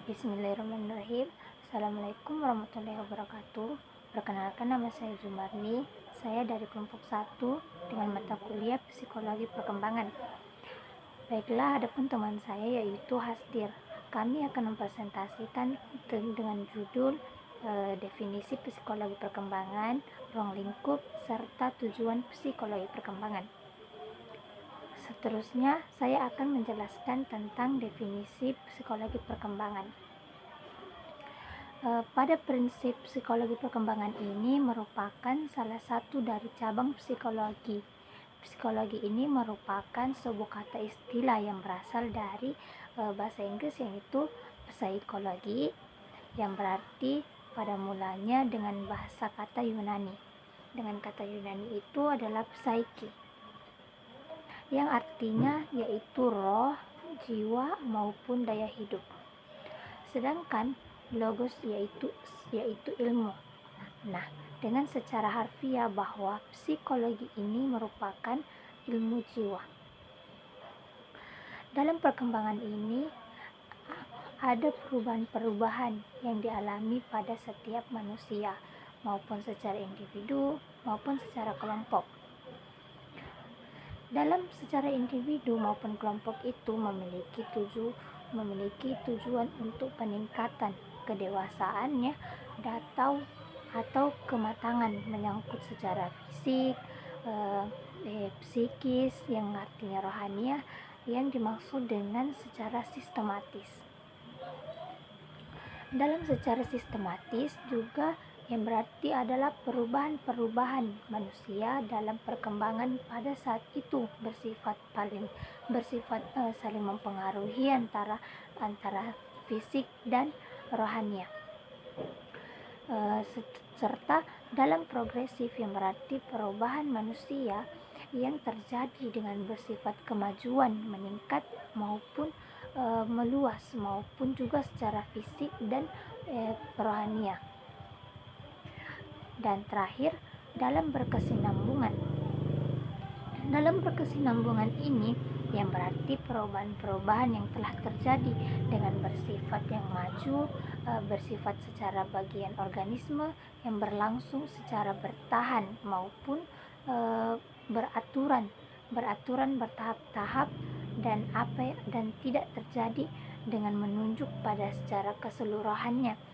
Bismillahirrahmanirrahim. Assalamualaikum warahmatullahi wabarakatuh. Perkenalkan, nama saya Zumarni. Saya dari kelompok 1 dengan mata kuliah Psikologi Perkembangan. Baiklah, adapun teman saya yaitu Hasdir. Kami akan mempresentasikan dengan judul definisi psikologi perkembangan, ruang lingkup, serta tujuan psikologi perkembangan. Seterusnya, saya akan menjelaskan tentang definisi psikologi perkembangan. Pada prinsip psikologi perkembangan ini merupakan salah satu dari cabang psikologi. Psikologi ini merupakan sebuah kata istilah yang berasal dari bahasa Inggris, yaitu psikologi, yang berarti pada mulanya dengan bahasa kata Yunani. Dengan kata Yunani itu adalah psyche, yang artinya yaitu roh, jiwa maupun daya hidup. Sedangkan logos yaitu ilmu. Nah, dengan secara harfiah bahwa psikologi ini merupakan ilmu jiwa. Dalam perkembangan ini ada perubahan-perubahan yang dialami pada setiap manusia, maupun secara individu maupun secara kelompok. Dalam secara individu maupun kelompok itu memiliki tujuan untuk peningkatan kedewasaannya atau kematangan menyangkut secara fisik, psikis, yang artinya rohania, yang dimaksud dengan secara sistematis. Dalam secara sistematis juga yang berarti adalah perubahan-perubahan manusia dalam perkembangan pada saat itu bersifat saling mempengaruhi antara fisik dan rohania, serta dalam progresif, yang berarti perubahan manusia yang terjadi dengan bersifat kemajuan meningkat maupun meluas, maupun juga secara fisik dan rohania. Dan terakhir, dalam berkesinambungan. Dalam berkesinambungan ini yang berarti perubahan-perubahan yang telah terjadi dengan bersifat yang maju, bersifat secara bagian organisme yang berlangsung secara bertahan maupun beraturan bertahap-tahap, dan tidak terjadi dengan menunjuk pada secara keseluruhannya.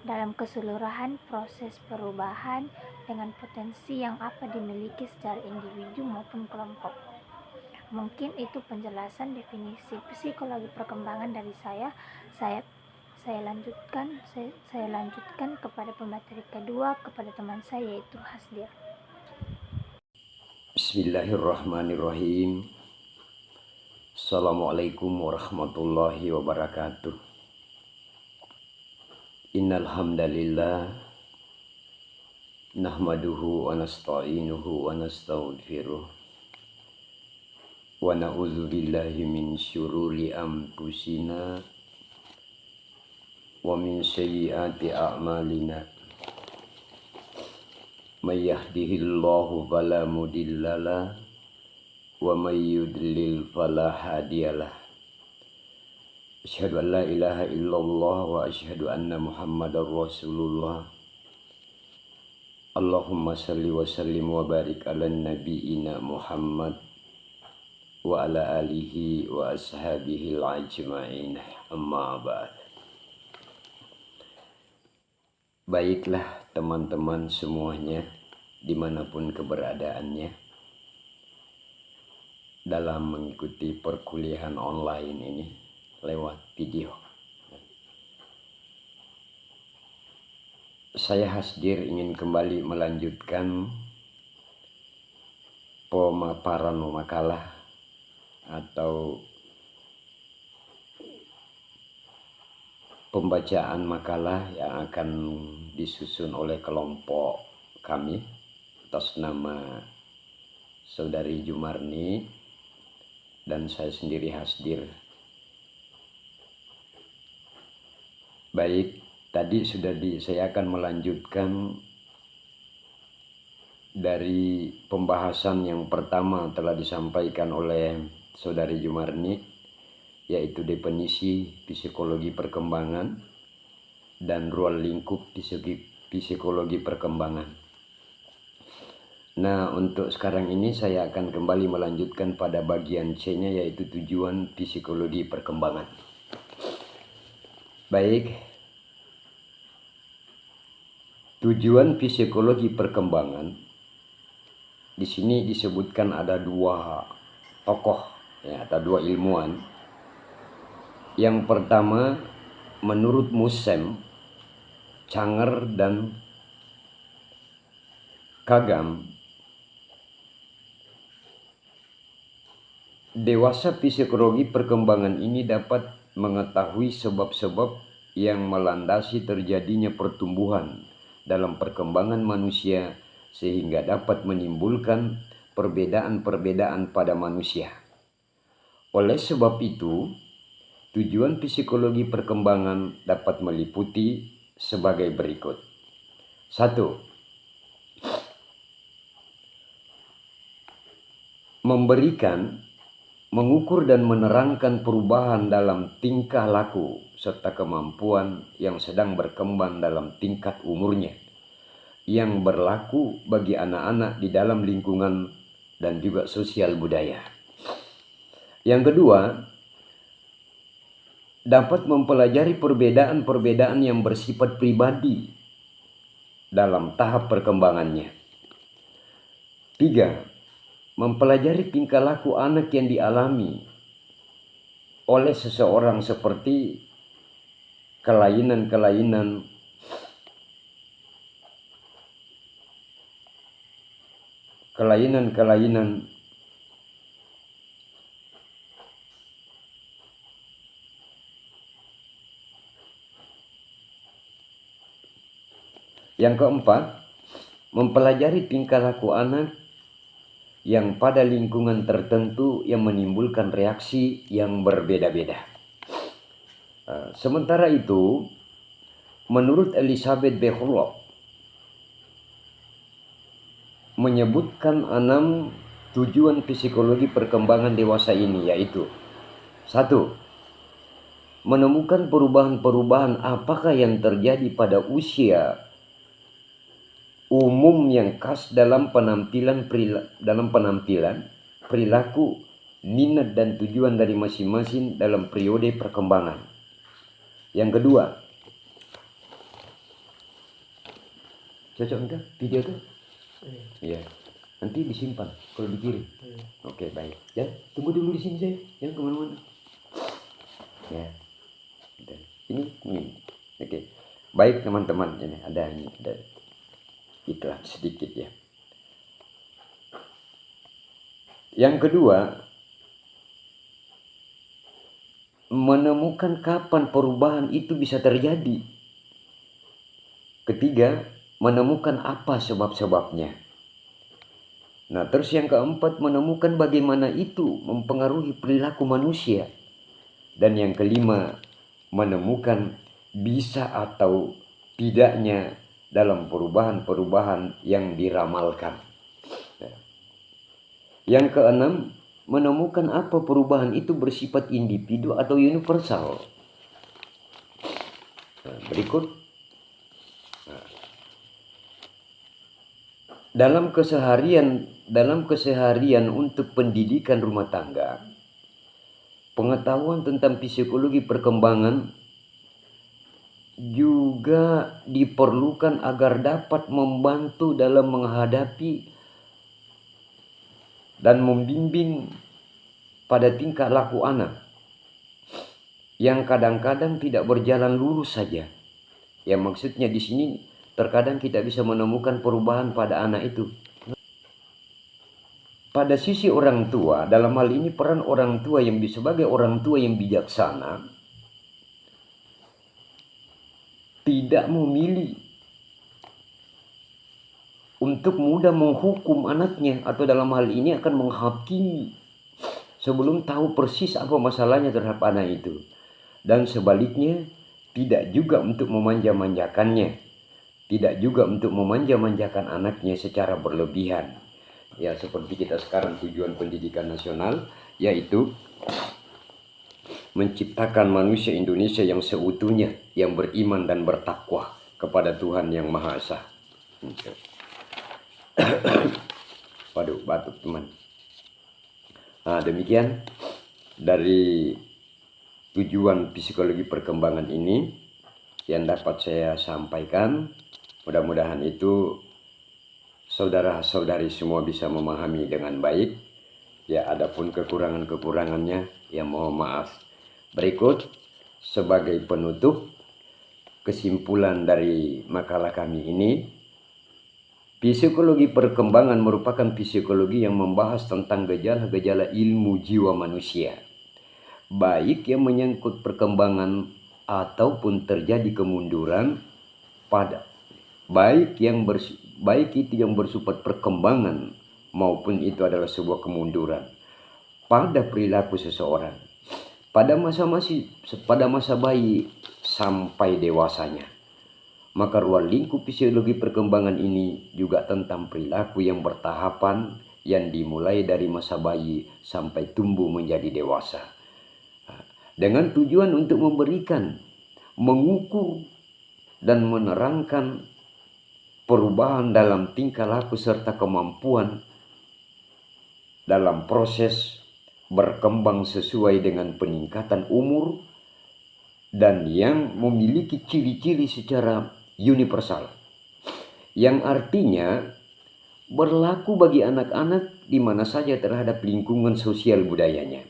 Dalam keseluruhan proses perubahan dengan potensi yang dimiliki secara individu maupun kelompok. Mungkin itu penjelasan definisi psikologi perkembangan dari saya. Saya lanjutkan kepada pemateri kedua, kepada teman saya yaitu Hasdir. Bismillahirrahmanirrahim. Assalamualaikum warahmatullahi wabarakatuh. Innal hamdalillah nahmaduhu wa nasta'inuhu wa nastaghfiruh wa na'udzu billahi min syururi anfusina wa min sayyiati a'malina. May yahdihillahu fala mudhillalah wa may yudlil fala hadiyalah. Asyhadu an la ilaha illallah wa asyhadu anna Muhammadar Rasulullah. Allahumma salli wa sallim wa barik ala nabiyyina Muhammad wa ala alihi wa ashabihi al-ajma'in. Amma ba'd. Baiklah teman-teman semuanya, dimanapun keberadaannya, dalam mengikuti perkuliahan online ini lewat video. Saya Hasdir ingin kembali melanjutkan pemaparan makalah atau pembacaan makalah yang akan disusun oleh kelompok kami atas nama Saudari Zumarni dan saya sendiri Hasdir. Baik, tadi saya akan melanjutkan dari pembahasan yang pertama telah disampaikan oleh Saudari Zumarni yaitu definisi psikologi perkembangan dan ruang lingkup psikologi perkembangan. Nah, untuk sekarang ini saya akan kembali melanjutkan pada bagian C-nya, yaitu tujuan psikologi perkembangan. Baik, tujuan psikologi perkembangan di sini disebutkan ada dua tokoh, ya, atau dua ilmuwan. Yang pertama, menurut Mussem, Canger dan Kagam, dewasa psikologi perkembangan ini dapat mengetahui sebab-sebab yang melandasi terjadinya pertumbuhan dalam perkembangan manusia sehingga dapat menimbulkan perbedaan-perbedaan pada manusia. Oleh sebab itu, tujuan psikologi perkembangan dapat meliputi sebagai berikut. 1. Memberikan, mengukur dan menerangkan perubahan dalam tingkah laku serta kemampuan yang sedang berkembang dalam tingkat umurnya yang berlaku bagi anak-anak di dalam lingkungan dan juga sosial budaya. Yang kedua, dapat mempelajari perbedaan-perbedaan yang bersifat pribadi dalam tahap perkembangannya. 3. Mempelajari tingkah laku anak yang dialami oleh seseorang seperti kelainan-kelainan Yang keempat, mempelajari tingkah laku anak yang pada lingkungan tertentu yang menimbulkan reaksi yang berbeda-beda. Sementara itu, menurut Elizabeth Beholov, menyebutkan 6 tujuan psikologi perkembangan dewasa ini, yaitu 1. Menemukan perubahan-perubahan apakah yang terjadi pada usia umum yang khas dalam penampilan, perilaku, minat dan tujuan dari masing-masing dalam periode perkembangan. Yang kedua, cocok enggak video itu? Iya. Nanti disimpan kalau dikirim. Oke, baik. Ya, tunggu dulu di sini saya, jangan kemana-mana. Ya. Ini. Oke. Baik teman-teman, ini ada iklan sedikit ya. Yang kedua, menemukan kapan perubahan itu bisa terjadi. Ketiga, menemukan apa sebab-sebabnya. Nah, terus yang keempat, menemukan bagaimana itu mempengaruhi perilaku manusia. Dan yang kelima, menemukan bisa atau tidaknya dalam perubahan-perubahan yang diramalkan. Yang keenam, menemukan apa perubahan itu bersifat individu atau universal. Berikut. Dalam keseharian untuk pendidikan rumah tangga, pengetahuan tentang psikologi perkembangan juga diperlukan agar dapat membantu dalam menghadapi dan membimbing pada tingkah laku anak yang kadang-kadang tidak berjalan lurus saja. Yang maksudnya di sini terkadang kita bisa menemukan perubahan pada anak itu. Pada sisi orang tua, dalam hal ini peran orang tua yang sebagai orang tua yang bijaksana tidak memilih untuk mudah menghukum anaknya atau dalam hal ini akan menghakimi sebelum tahu persis apa masalahnya terhadap anak itu. Dan sebaliknya, tidak juga untuk memanja-manjakannya, tidak juga untuk memanja-manjakan anaknya secara berlebihan. Ya, seperti kita sekarang tujuan pendidikan nasional, yaitu menciptakan manusia Indonesia yang seutuhnya, yang beriman dan bertakwa kepada Tuhan Yang Maha Esa. Waduh, batuk teman. Nah, demikian dari tujuan psikologi perkembangan ini yang dapat saya sampaikan. Mudah-mudahan itu saudara-saudari semua bisa memahami dengan baik. Ya, adapun kekurangan-kekurangannya, ya mohon maaf. Berikut sebagai penutup kesimpulan dari makalah kami ini. Psikologi perkembangan merupakan psikologi yang membahas tentang gejala-gejala ilmu jiwa manusia, baik yang menyangkut perkembangan ataupun terjadi kemunduran pada baik itu yang bersifat perkembangan maupun itu adalah sebuah kemunduran pada perilaku seseorang pada masa bayi sampai dewasanya. Maka ruang lingkup psikologi perkembangan ini juga tentang perilaku yang bertahapan yang dimulai dari masa bayi sampai tumbuh menjadi dewasa. Dengan tujuan untuk memberikan, mengukur, dan menerangkan perubahan dalam tingkah laku serta kemampuan dalam proses berkembang sesuai dengan peningkatan umur dan yang memiliki ciri-ciri secara universal, yang artinya berlaku bagi anak-anak di mana saja terhadap lingkungan sosial budayanya,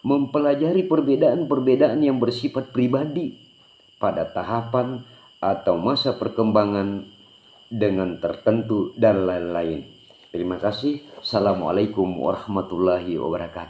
mempelajari perbedaan-perbedaan yang bersifat pribadi pada tahapan atau masa perkembangan dengan tertentu dan lain-lain. Terima kasih. Assalamualaikum warahmatullahi wabarakatuh.